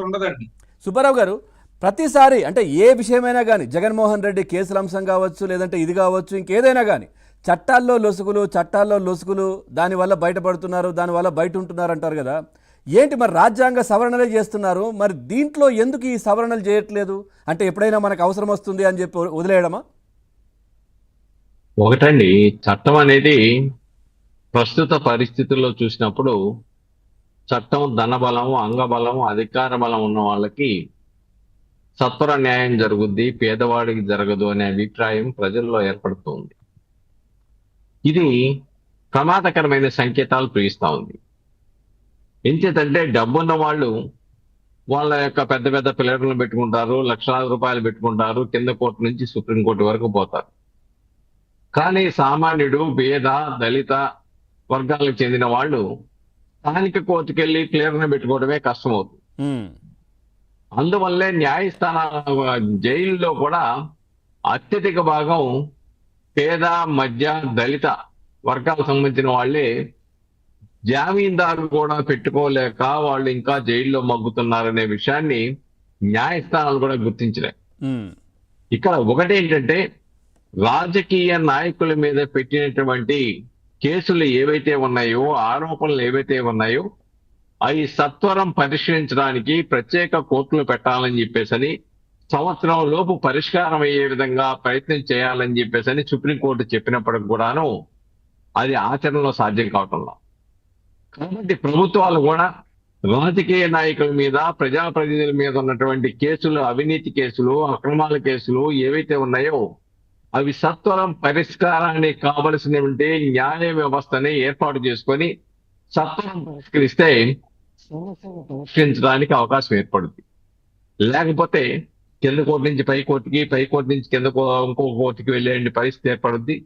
ఉండదండి. సుబ్బారావు గారు, ప్రతిసారి అంటే ఏ విషయమైనా కానీ జగన్మోహన్ రెడ్డి కేసుల అంశం కావచ్చు, లేదంటే ఇది కావచ్చు, ఇంకేదైనా కానీ చట్టాల్లో లొసుగులు దానివల్ల బయటపడుతున్నారు, దానివల్ల బయట ఉంటున్నారు అంటారు కదా. ఏంటి మరి రాజ్యాంగ సవరణలే చేస్తున్నారు, మరి దీంట్లో ఎందుకు ఈ సవరణలు చేయట్లేదు? అంటే ఎప్పుడైనా మనకు అవసరం వస్తుంది అని చెప్పి వదిలేయడమా? ఒకటండి, చట్టం అనేది ప్రస్తుత పరిస్థితుల్లో చూసినప్పుడు చట్టం ధనబలం, అంగబలం, అధికార బలం ఉన్న వాళ్ళకి సత్వర న్యాయం జరుగుద్ది, పేదవాడికి జరగదు అనే అభిప్రాయం ప్రజల్లో ఏర్పడుతుంది. ఇది ప్రమాదకరమైన సంకేతాలు ప్రేరిస్తూ ఉంది. ఎంచేతంటే డబ్బున్న వాళ్ళు వాళ్ళ యొక్క పెద్ద పెద్ద పిల్లర్లను పెట్టుకుంటారు, లక్షలాది రూపాయలు పెట్టుకుంటారు, కింద కోర్టు నుంచి సుప్రీంకోర్టు వరకు పోతారు. కానీ సామాన్యుడు, పేద, దళిత వర్గాలకు చెందిన వాళ్ళు స్థానిక కోర్టుకెళ్ళి క్లియర్ను పెట్టుకోవడమే కష్టమవుతుంది. అందువల్లే న్యాయస్థానాల జైల్లో కూడా అత్యధిక భాగం పేద, మధ్య, దళిత వర్గాలకు సంబంధించిన వాళ్ళే జామీందారు కూడా పెట్టుకోలేక వాళ్ళు ఇంకా జైల్లో మగ్గుతున్నారనే విషయాన్ని న్యాయస్థానాలు కూడా గుర్తించలే. ఇక్కడ ఒకటేంటంటే, రాజకీయ నాయకుల మీద పెట్టినటువంటి కేసులు ఏవైతే ఉన్నాయో, ఆరోపణలు ఏవైతే ఉన్నాయో, అవి సత్వరం పరిష్కరించడానికి ప్రత్యేక కోర్టులు పెట్టాలని చెప్పేసి, సంవత్సరం లోపు పరిష్కారం అయ్యే విధంగా ప్రయత్నం చేయాలని చెప్పేసి సుప్రీంకోర్టు చెప్పినప్పటికి కూడాను అది ఆచరణలో సాధ్యం కావటంలో. కాబట్టి ప్రభుత్వాలు కూడా రాజకీయ నాయకుల మీద, ప్రజాప్రతినిధుల మీద ఉన్నటువంటి కేసులు, అవినీతి కేసులు, అక్రమాల కేసులు ఏవైతే ఉన్నాయో అవి సత్వరం పరిష్కారానికి కావలసినటువంటి న్యాయ వ్యవస్థని ఏర్పాటు చేసుకొని సత్వరం పరిష్కరిస్తే పరిష్కరించడానికి అవకాశం ఏర్పడుతుంది. లేకపోతే కింద కోర్టు నుంచి పై కోర్టుకి, పై కోర్టు నుంచి కింద ఇంకో కోర్టుకి వెళ్ళే పరిస్థితి ఏర్పడుద్ది.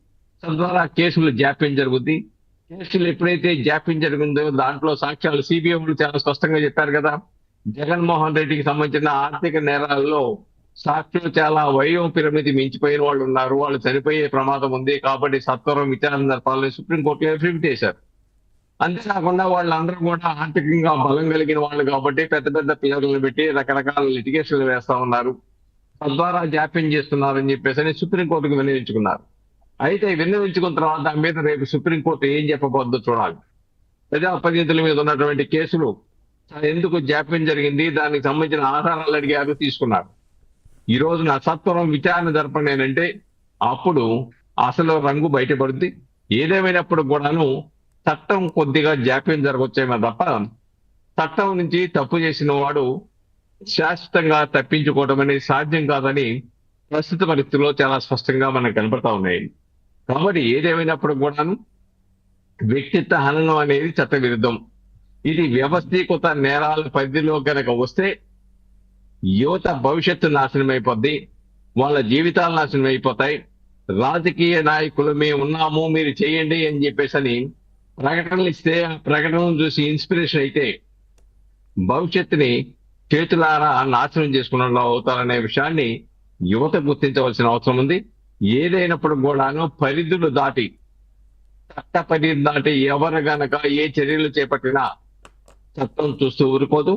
తద్వారా కేసులు జాప్యం జరుగుద్ది. కేసులు ఎప్పుడైతే జాప్యం జరిగిందో దాంట్లో సాక్ష్యాలు సిబిఐ వాళ్ళు చాలా స్పష్టంగా చెప్పారు కదా. జగన్మోహన్ రెడ్డికి సంబంధించిన ఆర్థిక నేరాల్లో సాక్షులు చాలా వయో పిరమితి మించిపోయిన వాళ్ళు ఉన్నారు, వాళ్ళు చనిపోయే ప్రమాదం ఉంది, కాబట్టి సత్వరం విచారణ జరపాలని సుప్రీంకోర్టులో అఫిడవిట్ చేశారు. అంతేకాకుండా వాళ్ళందరూ కూడా ఆర్థికంగా బలం కలిగిన వాళ్ళు కాబట్టి పెద్ద పెద్ద పిల్లలను పెట్టి రకరకాల లిటిగేషన్లు వేస్తా ఉన్నారు, తద్వారా జాప్యం చేస్తున్నారని చెప్పేసి సుప్రీంకోర్టుకు విన్నవించుకున్నారు. అయితే విన్నవించుకున్న తర్వాత దాని మీద రేపు సుప్రీంకోర్టు ఏం చెప్పబోద్దో చూడాలి. ప్రజాప్రతినిధుల మీద ఉన్నటువంటి కేసులు ఎందుకు జాప్యం జరిగింది, దానికి సంబంధించిన ఆధారాలు అడిగారు, తీసుకున్నారు. ఈ రోజున సత్వరం విచారణ జరపనేనంటే అప్పుడు అసలు రంగు బయటపడుద్ది. ఏదేమైనప్పుడు కూడాను చట్టం కొద్దిగా జాప్యం జరగవచ్చేమో తప్ప చట్టం నుంచి తప్పు చేసిన వాడు శాశ్వతంగా తప్పించుకోవడం అనేది సాధ్యం కాదని ప్రస్తుత పరిస్థితుల్లో చాలా స్పష్టంగా మనకు కనపడతా ఉన్నాయి. కాబట్టి ఏదేమైనప్పుడు కూడాను వ్యక్తిత్వ హననం అనేది చట్ట విరుద్ధం. ఇది వ్యవస్థీకృత నేరాల పరిధిలో కనుక వస్తే యువత భవిష్యత్తు నాశనం అయిపోద్ది, వాళ్ళ జీవితాలు నాశనం అయిపోతాయి. రాజకీయ నాయకులు మేము ఉన్నాము, మీరు చేయండి అని చెప్పేసి ప్రకటనలు ఇస్తే ఆ ప్రకటనలు చూసి ఇన్స్పిరేషన్ అయితే భవిష్యత్తుని చేతులారా నాశనం చేసుకున్న అవుతారనే విషయాన్ని యువత గుర్తించవలసిన అవసరం ఉంది. ఏదైనప్పుడు కూడాను పరిధులు దాటి, చట్ట పరిధి దాటి ఎవరు గనక ఏ చర్యలు చేపట్టినా చట్టం చూస్తూ ఊరుకోదు.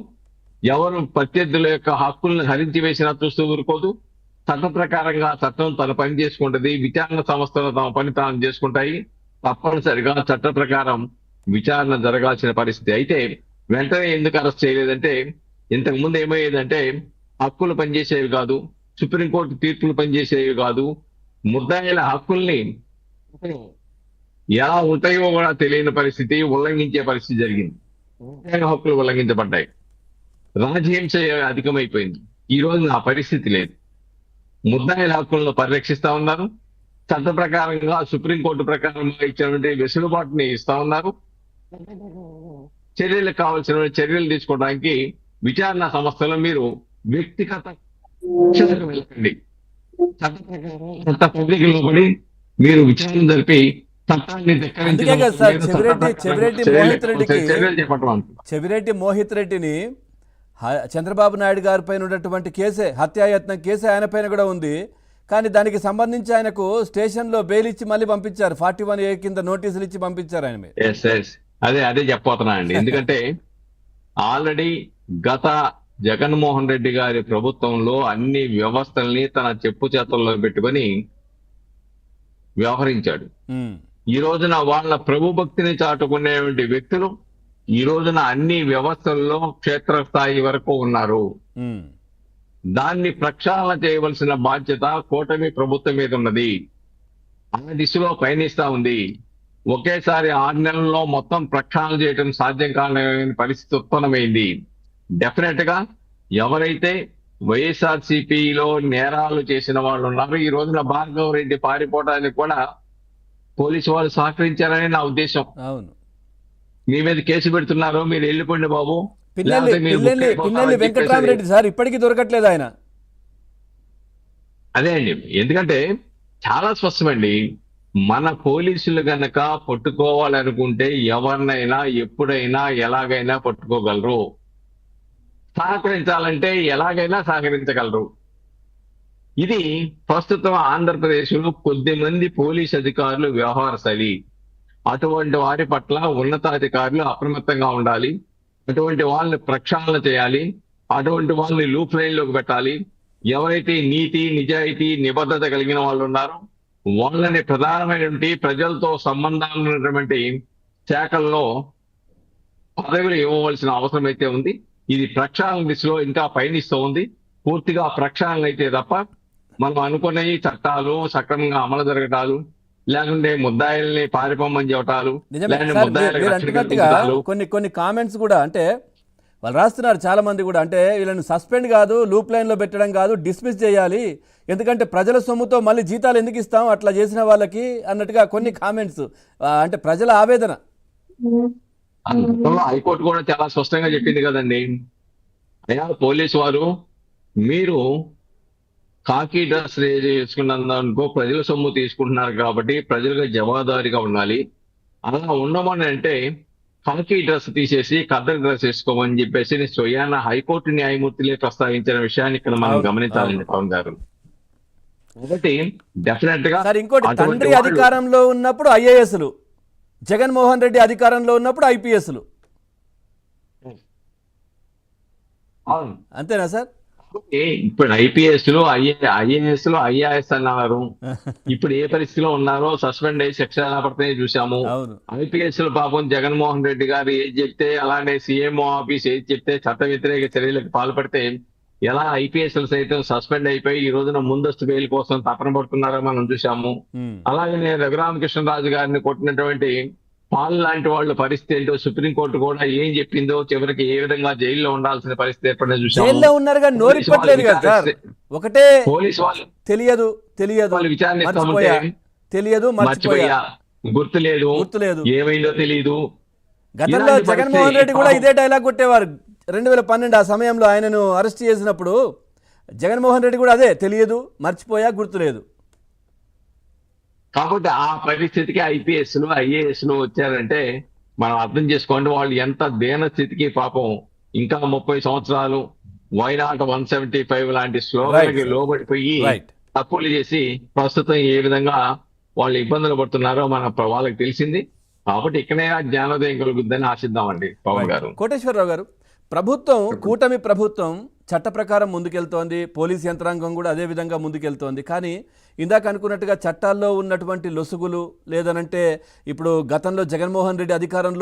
ఎవరు ప్రత్యర్థుల యొక్క హక్కులను హరించి వేసినా చూస్తూ ఊరుకోదు. చట్ట ప్రకారంగా చట్టం తన పని చేసుకుంటుంది, విచారణ సంస్థలు తమ పని తాను చేసుకుంటాయి. తప్పనిసరిగా చట్ట ప్రకారం విచారణ జరగాల్సిన పరిస్థితి. అయితే వెంటనే ఎందుకు అరెస్ట్ చేయలేదంటే, ఇంతకు ముందు ఏమయ్యేదంటే హక్కులు పనిచేసేవి కాదు, సుప్రీంకోర్టు తీర్పులు పనిచేసేవి కాదు, ముద్దాయిల హక్కుల్ని ఎలా ఉంటాయో కూడా తెలియని పరిస్థితి, ఉల్లంఘించే పరిస్థితి జరిగింది. ముద్దాయిల హక్కులు ఉల్లంఘించబడ్డాయి, రాజహింస అధికమైపోయింది. ఈ రోజు ఆ పరిస్థితి లేదు. ముద్దాయిల హక్కులను పరిరక్షిస్తా ఉన్నారు, చట్ట ప్రకారంగా సుప్రీంకోర్టు ప్రకారంగా ఇచ్చినటువంటి వెసులుబాటుని ఇస్తా ఉన్నారు. చర్యలకు కావాల్సిన చర్యలు తీసుకోవడానికి విచారణ సంస్థలు మీరు వ్యక్తిగత వెళ్ళకండి, చట్ట ప్రకారం చట్ట పద్ధతిలో పడి మీరు విచారణ జరిపి చట్టాన్ని చెవిరెడ్డి మోహిత్ రెడ్డిని చంద్రబాబు నాయుడు గారి పైన ఉన్నటువంటి కేసే, హత్యాయత్నం కేసే ఆయన పైన కూడా ఉంది. కానీ దానికి సంబంధించి ఆయనకు స్టేషన్లో బెయిల్ ఇచ్చి మళ్ళీ పంపించారు, 41A కింద నోటీసులు ఇచ్చి పంపించారు ఆయన మీద. అదే చెప్పబోతున్నా అండి. ఎందుకంటే ఆల్రెడీ గత జగన్మోహన్ రెడ్డి గారి ప్రభుత్వంలో అన్ని వ్యవస్థల్ని తన చెప్పు చేతల్లో పెట్టుకొని వ్యవహరించాడు. ఉమ్, ఈ రోజున వాళ్ళ ప్రభుభక్తిని చాటుకునేటువంటి వ్యక్తులు ఈ రోజున అన్ని వ్యవస్థల్లో క్షేత్రస్థాయి వరకు ఉన్నారు. ఉమ్, దాన్ని ప్రక్షాళన చేయవలసిన బాధ్యత కూటమి ప్రభుత్వం మీద ఉన్నది. ఆ దిశలో పయనిస్తా ఉంది. ఒకేసారి 6 నెలల్లో మొత్తం ప్రక్షాళన చేయడం సాధ్యం కాని పరిస్థితి ఉత్పన్నమైంది. డెఫినెట్ గా ఎవరైతే వైఎస్ఆర్సీపీలో నేరాలు చేసిన వాళ్ళు ఉన్నారో ఈ రోజున భార్గవ్ రెడ్డి పారిపోవడానికి కూడా పోలీసు వాళ్ళు సహకరించారని నా ఉద్దేశం. అవును. మీ మీద కేసు పెడుతున్నారు, మీరు వెళ్ళిపోండి బాబు, పిన్నెల్లి లేకపోతే మీరు పిన్నెల్లి బుక్ పిన్నెల్లి అయిపోతారని వెంకటరామరెడ్డి సార్ ఇప్పటికీ దొరకట్లేదు ఆయన. అదే అండి. ఎందుకంటే చాలా స్పష్టమండి, మన పోలీసులు గనక పట్టుకోవాలనుకుంటే ఎవరినైనా ఎప్పుడైనా ఎలాగైనా పట్టుకోగలరు. సహకరించాలంటే ఎలాగైనా సహకరించగలరు. ఇది ప్రస్తుతం ఆంధ్రప్రదేశ్ లో కొద్దిమంది పోలీస్ అధికారులు వ్యవహార శైలి. అటువంటి వారి పట్ల ఉన్నతాధికారులు అప్రమత్తంగా ఉండాలి. అటువంటి వాళ్ళని ప్రక్షాళన చేయాలి. అటువంటి వాళ్ళని లూప్ లైన్ లోకి పెట్టాలి. ఎవరైతే నీతి నిజాయితీ నిబద్ధత కలిగిన వాళ్ళు ఉన్నారో వాళ్ళని ప్రధానమైనటువంటి ప్రజలతో సంబంధాలు ఉన్నటువంటి శాఖల్లో పదవులు ఇవ్వవలసిన అవసరం అయితే ఉంది. ఇది ప్రక్షాళన దిశలో ఇంకా పయనిస్తూ ఉంది. పూర్తిగా ప్రక్షాళన అయితే తప్ప మనం అనుకునే చట్టాలు సక్రమంగా అమలు జరగటాలు, లేకుంటే ముద్దాయిల్ని పారిపోమని చెప్పటాలు, నిజమే లేకుంటే సార్, ముద్దాయిలకు మీరు రక్షణ అంటున్నట్టుగా కల్పించటాలు. కొన్ని కామెంట్స్ కూడా అంటే వాళ్ళు రాస్తున్నారు చాలా మంది కూడా, అంటే వీళ్ళని సస్పెండ్ కాదు, లూప్ లైన్లో పెట్టడం కాదు, డిస్మిస్ చేయాలి, ఎందుకంటే ప్రజల సొమ్ముతో మళ్ళీ జీతాలు ఎందుకు ఇస్తాం అట్లా చేసిన వాళ్ళకి అన్నట్టుగా కొన్ని కామెంట్స్. అంటే ప్రజల ఆవేదన. గతంలో హైకోర్టు కూడా చాలా స్పష్టంగా చెప్పింది కదండి, అయ్యా పోలీసు వారు మీరు కాకి డ్రెస్ వేసుకున్నందుకో ప్రజల సొమ్ము తీసుకుంటున్నారు కాబట్టి ప్రజలకు జవాబుదారీగా ఉండాలి. అలా ఉండమని అంటే కాకి డ్రెస్ తీసేసి కద్దరు డ్రెస్ వేసుకోమని చెప్పేసి స్వయాన హైకోర్టు న్యాయమూర్తులే ప్రస్తావించిన విషయాన్ని ఇక్కడ మనం అవును, గమనించాలండి పవన్ గారు. కాబట్టి డెఫినెట్ గా సార్ ఇంకోటి, అటువంటి తండ్రి వాళ్ళు- అధికారంలో ఉన్నప్పుడు ఐఏఎస్లు, జగన్మోహన్ రెడ్డి అధికారంలో ఉన్నప్పుడు ఐపీఎస్లు, అవును. అంతేనా సార్? ఇప్పుడు ఐపీఎస్ లు ఐఏఎస్ లు ఐఆర్ఎస్ అన్నారు. ఇప్పుడు ఏ పరిస్థితిలో ఉన్నారో సస్పెండ్ అయ్యి శిక్షణ పడితే చూసాము. అవును. ఐపీఎస్ లు పాపం జగన్మోహన్ రెడ్డి గారు ఏది చెప్తే, అలానే సీఎంఓ ఆఫీస్ ఏది చెప్తే చట్ట వ్యతిరేక చర్యలకు పాల్పడితే ఎలా ఐపీఎస్ లు సైతం సస్పెండ్ అయిపోయి ఈ రోజున ముందస్తు బెయిల్ కోసం తపన పడుతున్నారో మనం చూసాము. ఉమ్, అలాగే రఘురామకృష్ణరాజు గారిని కొట్టినటువంటి పాల్ లాంటి వాళ్ళ పరిస్థితి ఏంటో సుప్రీంకోర్టు కూడా ఏం చెప్పిందో, చివరికి ఏ విధంగా జైల్లో ఉండాల్సిన పరిస్థితి ఏర్పడిన చూసాము. జైల్లో ఉన్నారు కానీ నోరిప్పట్లేదు కదా సార్. ఒకటే పోలీసు వాళ్ళు తెలియదు తెలియదు వాళ్ళు విచారణ మర్చిపోయా, తెలియదు మర్చిపోయా, గుర్తులేదు, గుర్తులేదు. ఏమైందో తెలియదు. గతంలో ఇలాంటి జగన్మోహన్ పరిస్థితి రెడ్డి కూడా ఇదే డైలాగ్ కొట్టేవారు. 2012 ఆ సమయంలో ఆయనను అరెస్ట్ చేసినప్పుడు జగన్మోహన్ రెడ్డి కూడా అదే, తెలియదు మర్చిపోయా గుర్తులేదు. కాబట్టి ఆ పరిస్థితికి ఐపీఎస్ లు ఐఏఎస్ లు వచ్చారంటే మనం అర్థం చేసుకోండి వాళ్ళు ఎంత దీన స్థితికి పాపం ఇంకా 30 సంవత్సరాలు వైనాట్ 175 లాంటి స్లోగన్కి Right. లోబడిపోయి రైట్. తప్పులు చేసి ప్రస్తుతం ఏ విధంగా వాళ్ళు ఇబ్బందులు పడుతున్నారో వాళ్ళకి తెలిసింది. కాబట్టి ఇక్కడైనా జ్ఞానోదయం కలుగుద్దని ఆశిద్దామండి పవన్ గారు. కోటేశ్వరరావు గారు, ప్రభుత్వం, కూటమి ప్రభుత్వం చట్ట ప్రకారం ముందుకెళ్తోంది, పోలీస్ యంత్రాంగం కూడా అదే విధంగా ముందుకెళ్తోంది. కానీ ఇందాక అనుకున్నట్టుగా చట్టాల్లో ఉన్నటువంటి లొసుగులు, లేదనంటే ఇప్పుడు గతంలో జగన్మోహన్ రెడ్డి అధికారంలో